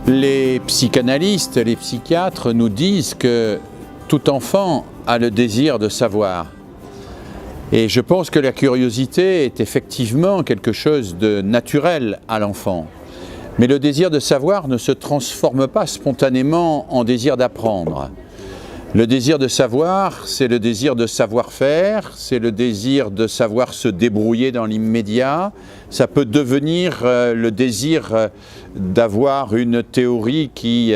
Les psychanalystes, les psychiatres nous disent que tout enfant a le désir de savoir. Et je pense que la curiosité est effectivement quelque chose de naturel à l'enfant. Mais le désir de savoir ne se transforme pas spontanément en désir d'apprendre. Le désir de savoir, c'est le désir de savoir-faire, c'est le désir de savoir se débrouiller dans l'immédiat. Ça peut devenir le désir d'avoir une théorie qui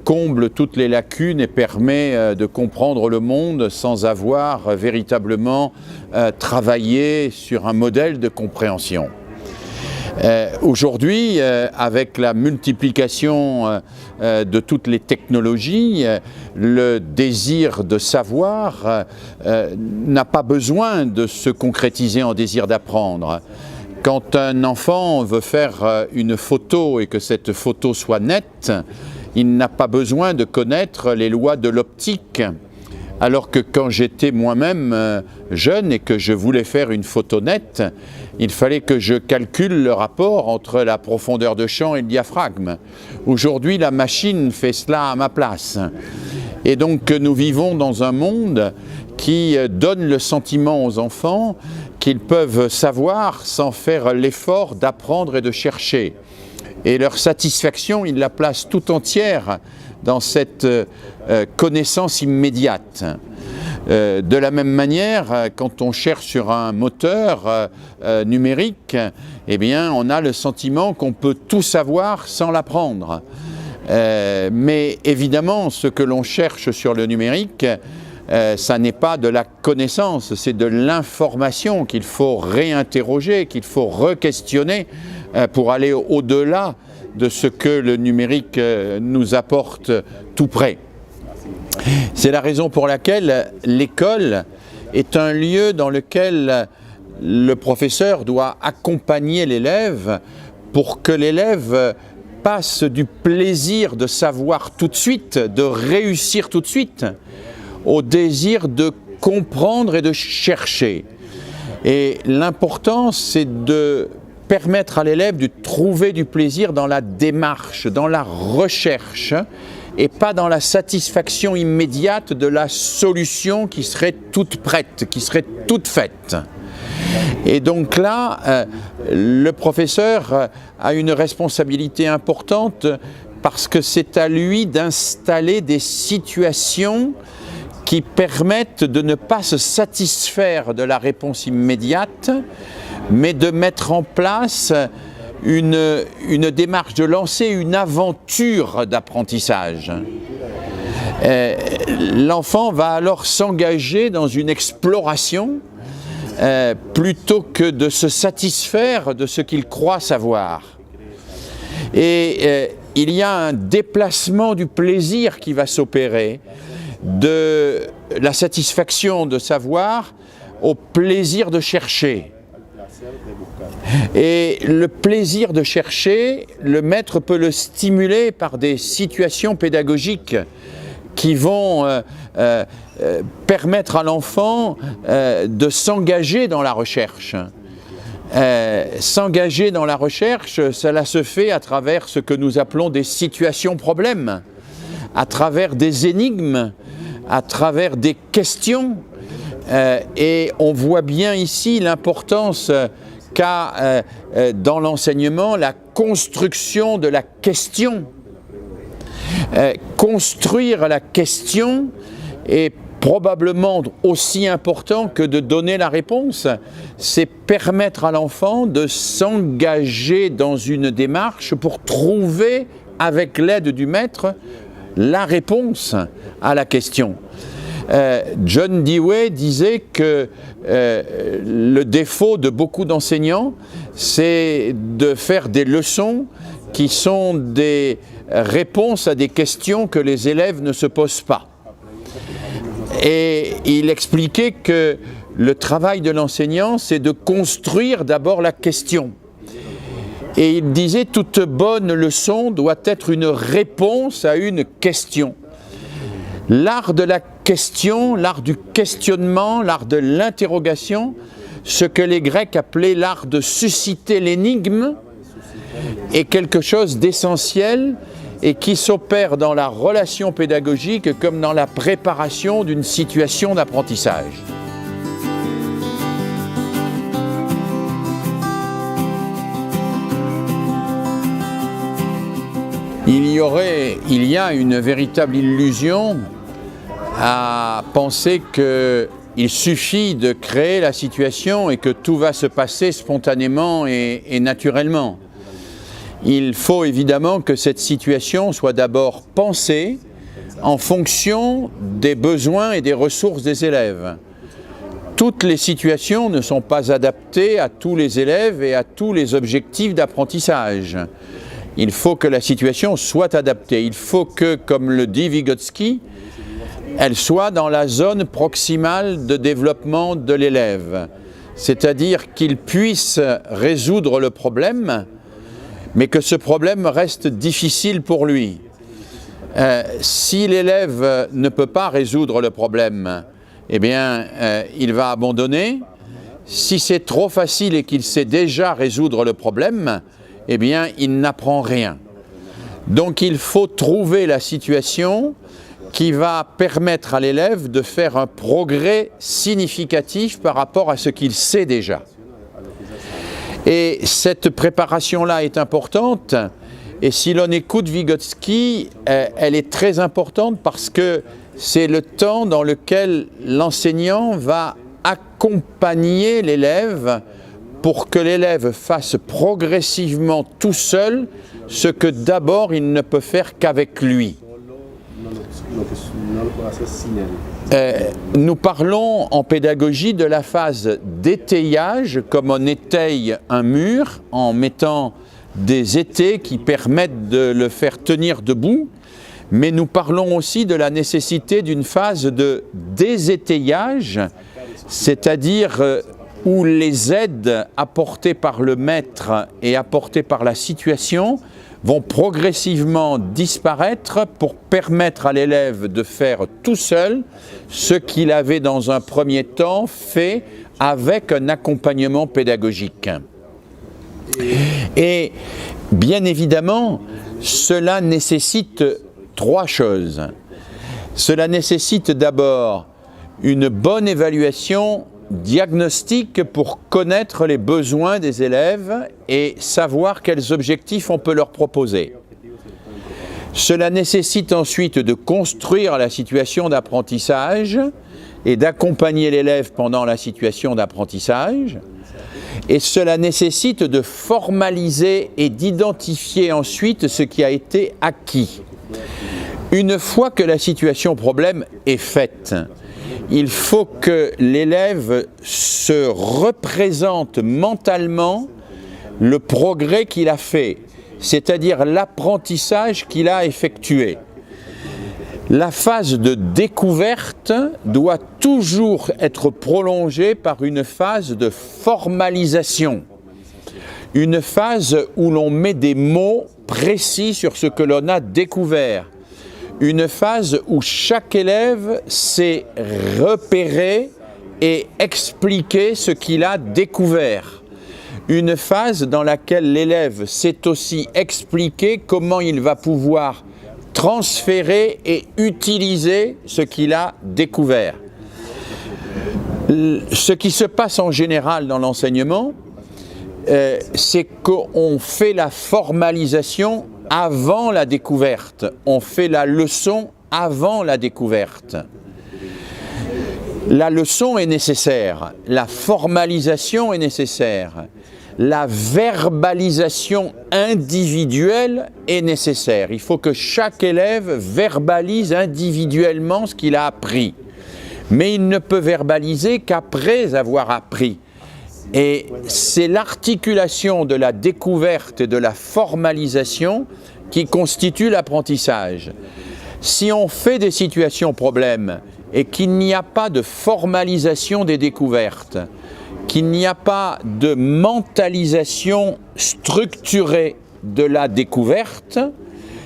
comble toutes les lacunes et permet de comprendre le monde sans avoir véritablement travaillé sur un modèle de compréhension. Aujourd'hui, avec la multiplication de toutes les technologies, le désir de savoir n'a pas besoin de se concrétiser en désir d'apprendre. Quand un enfant veut faire une photo et que cette photo soit nette, il n'a pas besoin de connaître les lois de l'optique. Alors que quand j'étais moi-même jeune et que je voulais faire une photo nette, il fallait que je calcule le rapport entre la profondeur de champ et le diaphragme. Aujourd'hui, la machine fait cela à ma place. Et donc nous vivons dans un monde qui donne le sentiment aux enfants qu'ils peuvent savoir sans faire l'effort d'apprendre et de chercher. Et leur satisfaction, ils la placent tout entière dans cette connaissance immédiate. De la même manière, quand on cherche sur un moteur numérique, eh bien, on a le sentiment qu'on peut tout savoir sans l'apprendre. Mais évidemment, ce que l'on cherche sur le numérique, ça n'est pas de la connaissance, c'est de l'information qu'il faut réinterroger, qu'il faut re-questionner pour aller au-delà de ce que le numérique nous apporte tout près. C'est la raison pour laquelle l'école est un lieu dans lequel le professeur doit accompagner l'élève pour que l'élève passe du plaisir de savoir tout de suite, de réussir tout de suite, au désir de comprendre et de chercher. Et l'important, c'est de permettre à l'élève de trouver du plaisir dans la démarche, dans la recherche, et pas dans la satisfaction immédiate de la solution qui serait toute prête, qui serait toute faite. Et donc là, le professeur a une responsabilité importante parce que c'est à lui d'installer des situations qui permettent de ne pas se satisfaire de la réponse immédiate, mais de mettre en place une démarche, de lancer une aventure d'apprentissage. L'enfant va alors s'engager dans une exploration plutôt que de se satisfaire de ce qu'il croit savoir. Et il y a un déplacement du plaisir qui va s'opérer de la satisfaction de savoir au plaisir de chercher. Et le plaisir de chercher, le maître peut le stimuler par des situations pédagogiques qui vont permettre à l'enfant de s'engager dans la recherche. S'engager dans la recherche, cela se fait à travers ce que nous appelons des situations-problèmes, à travers des énigmes, à travers des questions. Et on voit bien ici l'importance qu'a dans l'enseignement la construction de la question. Construire la question est probablement aussi important que de donner la réponse. C'est permettre à l'enfant de s'engager dans une démarche pour trouver, avec l'aide du maître, la réponse à la question. John Dewey disait que le défaut de beaucoup d'enseignants, c'est de faire des leçons qui sont des réponses à des questions que les élèves ne se posent pas. Et il expliquait que le travail de l'enseignant, c'est de construire d'abord la question. Et il disait toute bonne leçon doit être une réponse à une question. L'art de la question, l'art du questionnement, l'art de l'interrogation, ce que les Grecs appelaient l'art de susciter l'énigme, est quelque chose d'essentiel et qui s'opère dans la relation pédagogique comme dans la préparation d'une situation d'apprentissage. Il y a une véritable illusion à penser qu'il suffit de créer la situation et que tout va se passer spontanément et naturellement. Il faut évidemment que cette situation soit d'abord pensée en fonction des besoins et des ressources des élèves. Toutes les situations ne sont pas adaptées à tous les élèves et à tous les objectifs d'apprentissage. Il faut que la situation soit adaptée. Il faut que, comme le dit Vygotsky, elle soit dans la zone proximale de développement de l'élève. C'est-à-dire qu'il puisse résoudre le problème, mais que ce problème reste difficile pour lui. Si l'élève ne peut pas résoudre le problème, eh bien, il va abandonner. Si c'est trop facile et qu'il sait déjà résoudre le problème, eh bien, il n'apprend rien. Donc, il faut trouver la situation qui va permettre à l'élève de faire un progrès significatif par rapport à ce qu'il sait déjà. Et cette préparation-là est importante, et si l'on écoute Vygotsky, elle est très importante parce que c'est le temps dans lequel l'enseignant va accompagner l'élève pour que l'élève fasse progressivement tout seul ce que d'abord il ne peut faire qu'avec lui. Nous parlons en pédagogie de la phase d'étayage, comme on étaye un mur en mettant des étais qui permettent de le faire tenir debout, mais nous parlons aussi de la nécessité d'une phase de désétayage, c'est-à-dire où les aides apportées par le maître et apportées par la situation vont progressivement disparaître pour permettre à l'élève de faire tout seul ce qu'il avait dans un premier temps fait avec un accompagnement pédagogique. Et bien évidemment, cela nécessite trois choses. Cela nécessite d'abord une bonne évaluation diagnostic pour connaître les besoins des élèves et savoir quels objectifs on peut leur proposer. Cela nécessite ensuite de construire la situation d'apprentissage et d'accompagner l'élève pendant la situation d'apprentissage. Et cela nécessite de formaliser et d'identifier ensuite ce qui a été acquis. Une fois que la situation problème est faite, il faut que l'élève se représente mentalement le progrès qu'il a fait, c'est-à-dire l'apprentissage qu'il a effectué. La phase de découverte doit toujours être prolongée par une phase de formalisation, une phase où l'on met des mots précis sur ce que l'on a découvert. Une phase où chaque élève sait repérer et expliquer ce qu'il a découvert. Une phase dans laquelle l'élève sait aussi expliquer comment il va pouvoir transférer et utiliser ce qu'il a découvert. Ce qui se passe en général dans l'enseignement, c'est qu'on fait la formalisation avant la découverte. On fait la leçon avant la découverte. La leçon est nécessaire, la formalisation est nécessaire, la verbalisation individuelle est nécessaire. Il faut que chaque élève verbalise individuellement ce qu'il a appris. Mais il ne peut verbaliser qu'après avoir appris. Et c'est l'articulation de la découverte et de la formalisation qui constitue l'apprentissage. Si on fait des situations problèmes et qu'il n'y a pas de formalisation des découvertes, qu'il n'y a pas de mentalisation structurée de la découverte,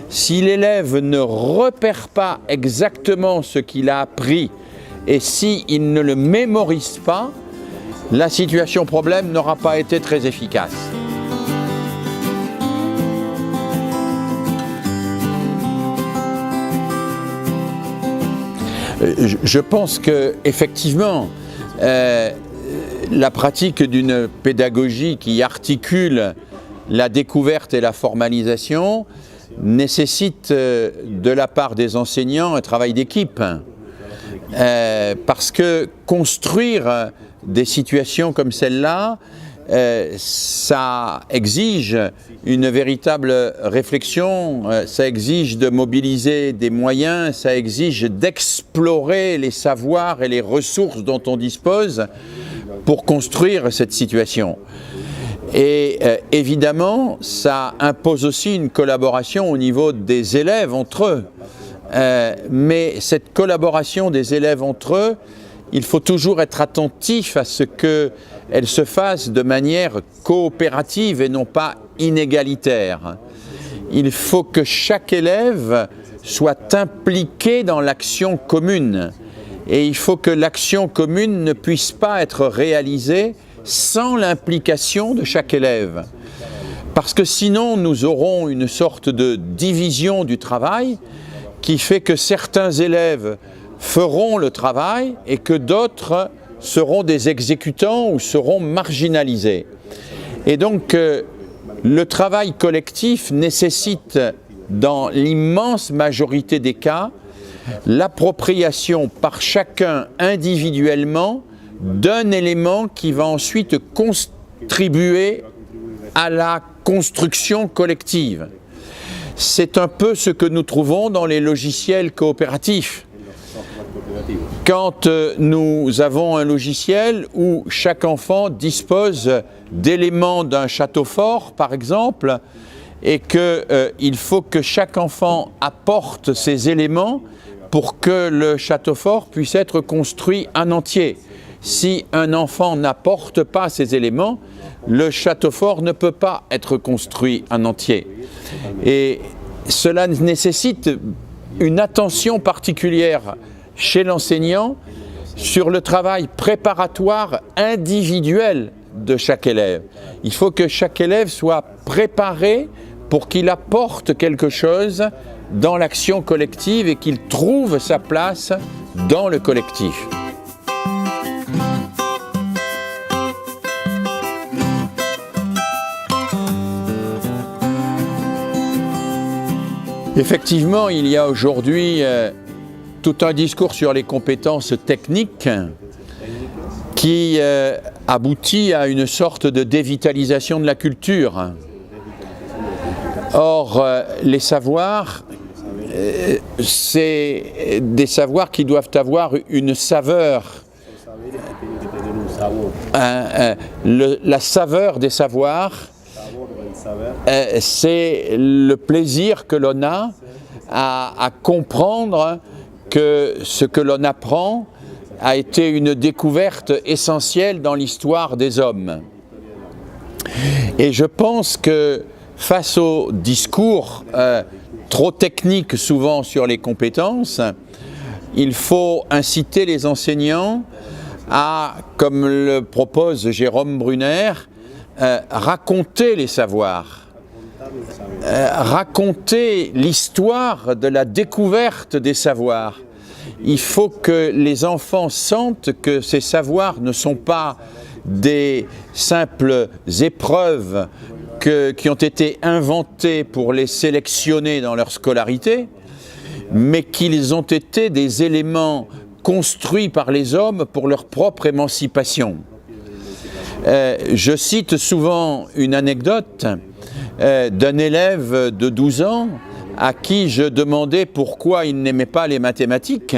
si l'élève ne repère pas exactement ce qu'il a appris et s'il ne le mémorise pas, la situation problème n'aura pas été très efficace. Je pense qu'effectivement, la pratique d'une pédagogie qui articule la découverte et la formalisation nécessite de la part des enseignants un travail d'équipe. Parce que construire des situations comme celle-là, ça exige une véritable réflexion, ça exige de mobiliser des moyens, ça exige d'explorer les savoirs et les ressources dont on dispose pour construire cette situation. Et évidemment, ça impose aussi une collaboration au niveau des élèves entre eux. Mais cette collaboration des élèves entre eux, il faut toujours être attentif à ce qu'elle se fasse de manière coopérative et non pas inégalitaire. Il faut que chaque élève soit impliqué dans l'action commune. Et il faut que l'action commune ne puisse pas être réalisée sans l'implication de chaque élève. Parce que sinon, nous aurons une sorte de division du travail qui fait que certains élèves feront le travail et que d'autres seront des exécutants ou seront marginalisés. Et donc, le travail collectif nécessite, dans l'immense majorité des cas, l'appropriation par chacun individuellement d'un élément qui va ensuite contribuer à la construction collective. C'est un peu ce que nous trouvons dans les logiciels coopératifs. Quand nous avons un logiciel où chaque enfant dispose d'éléments d'un château fort, par exemple, et qu'il faut que chaque enfant apporte ces éléments pour que le château fort puisse être construit en entier. Si un enfant n'apporte pas ces éléments, le château fort ne peut pas être construit en entier. Et cela nécessite une attention particulière chez l'enseignant sur le travail préparatoire individuel de chaque élève. Il faut que chaque élève soit préparé pour qu'il apporte quelque chose dans l'action collective et qu'il trouve sa place dans le collectif. Effectivement, il y a aujourd'hui tout un discours sur les compétences techniques qui aboutit à une sorte de dévitalisation de la culture. Or, les savoirs, c'est des savoirs qui doivent avoir une saveur. La saveur des savoirs, c'est le plaisir que l'on a à comprendre que ce que l'on apprend a été une découverte essentielle dans l'histoire des hommes. Et je pense que face au discours trop technique souvent sur les compétences, il faut inciter les enseignants à, comme le propose Jérôme Brunner, raconter les savoirs, raconter l'histoire de la découverte des savoirs. Il faut que les enfants sentent que ces savoirs ne sont pas des simples épreuves qui ont été inventées pour les sélectionner dans leur scolarité, mais qu'ils ont été des éléments construits par les hommes pour leur propre émancipation. Je cite souvent une anecdote d'un élève de 12 ans à qui je demandais pourquoi il n'aimait pas les mathématiques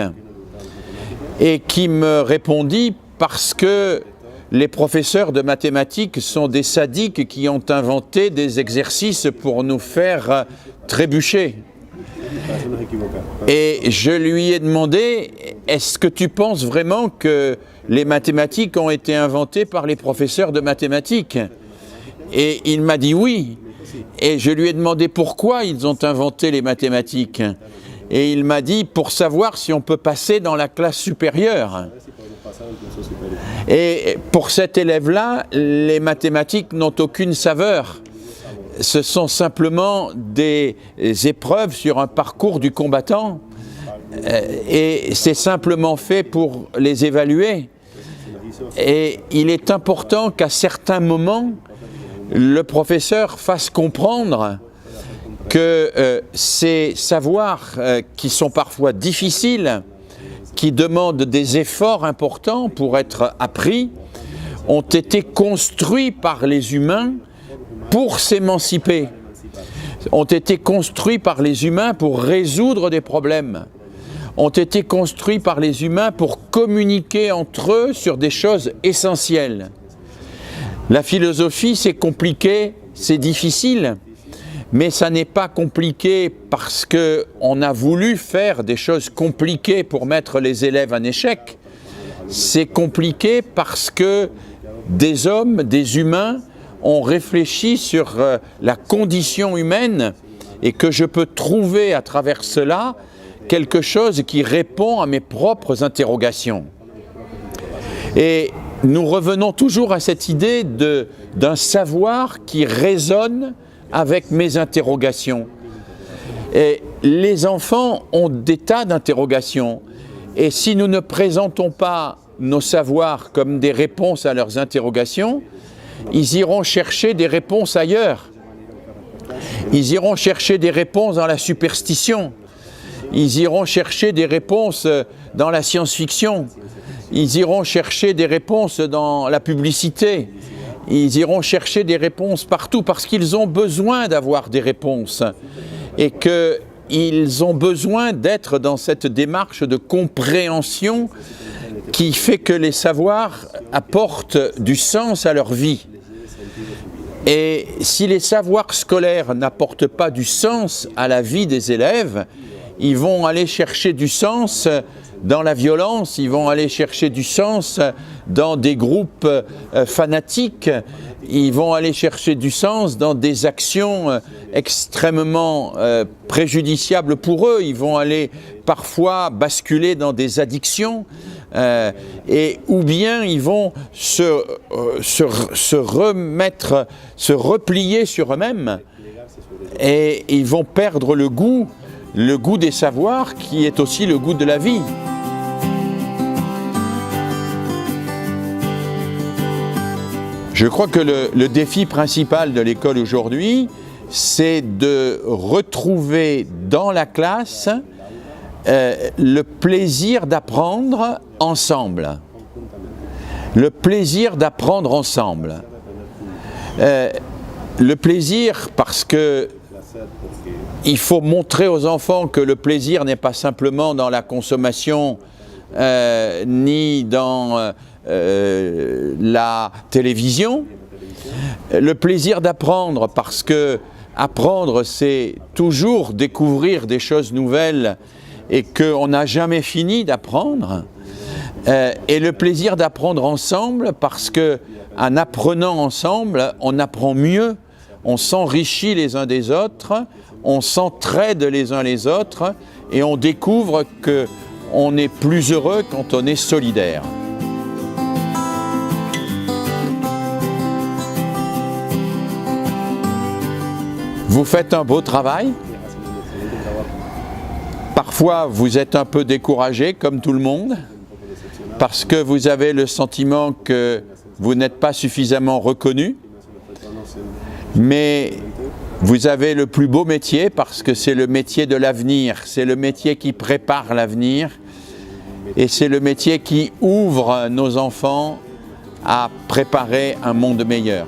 et qui me répondit parce que les professeurs de mathématiques sont des sadiques qui ont inventé des exercices pour nous faire trébucher. Et je lui ai demandé, est-ce que tu penses vraiment que les mathématiques ont été inventées par les professeurs de mathématiques? Et il m'a dit oui. Et je lui ai demandé pourquoi ils ont inventé les mathématiques. Et il m'a dit pour savoir si on peut passer dans la classe supérieure. Et pour cet élève-là, les mathématiques n'ont aucune saveur. Ce sont simplement des épreuves sur un parcours du combattant et c'est simplement fait pour les évaluer. Et il est important qu'à certains moments, le professeur fasse comprendre que ces savoirs qui sont parfois difficiles, qui demandent des efforts importants pour être appris, ont été construits par les humains pour s'émanciper, ont été construits par les humains pour résoudre des problèmes, ont été construits par les humains pour communiquer entre eux sur des choses essentielles. La philosophie, c'est compliqué, c'est difficile, mais ça n'est pas compliqué parce qu'on a voulu faire des choses compliquées pour mettre les élèves en échec. C'est compliqué parce que des hommes, des humains, ont réfléchi sur la condition humaine et que je peux trouver à travers cela quelque chose qui répond à mes propres interrogations. Et nous revenons toujours à cette idée d'un savoir qui résonne avec mes interrogations. Et les enfants ont des tas d'interrogations. Et si nous ne présentons pas nos savoirs comme des réponses à leurs interrogations, ils iront chercher des réponses ailleurs. Ils iront chercher des réponses dans la superstition. Ils iront chercher des réponses dans la science-fiction. Ils iront chercher des réponses dans la publicité. Ils iront chercher des réponses partout parce qu'ils ont besoin d'avoir des réponses et qu'ils ont besoin d'être dans cette démarche de compréhension qui fait que les savoirs apportent du sens à leur vie. Et si les savoirs scolaires n'apportent pas du sens à la vie des élèves, ils vont aller chercher du sens dans la violence, ils vont aller chercher du sens dans des groupes fanatiques, ils vont aller chercher du sens dans des actions extrêmement préjudiciables pour eux, ils vont aller parfois basculer dans des addictions, ou bien ils vont se replier sur eux-mêmes et ils vont perdre le goût des savoirs qui est aussi le goût de la vie. Je crois que le défi principal de l'école aujourd'hui, c'est de retrouver dans la classe le plaisir d'apprendre ensemble. Le plaisir d'apprendre ensemble. Le plaisir parce que il faut montrer aux enfants que le plaisir n'est pas simplement dans la consommation ni dans la télévision. Le plaisir d'apprendre parce que apprendre, c'est toujours découvrir des choses nouvelles et qu'on n'a jamais fini d'apprendre. Et le plaisir d'apprendre ensemble parce qu'en apprenant ensemble, on apprend mieux, on s'enrichit les uns des autres, on s'entraide les uns les autres et on découvre qu'on est plus heureux quand on est solidaire. Vous faites un beau travail. Parfois, vous êtes un peu découragé, comme tout le monde, parce que vous avez le sentiment que vous n'êtes pas suffisamment reconnu. Mais vous avez le plus beau métier parce que c'est le métier de l'avenir, c'est le métier qui prépare l'avenir et c'est le métier qui ouvre nos enfants à préparer un monde meilleur.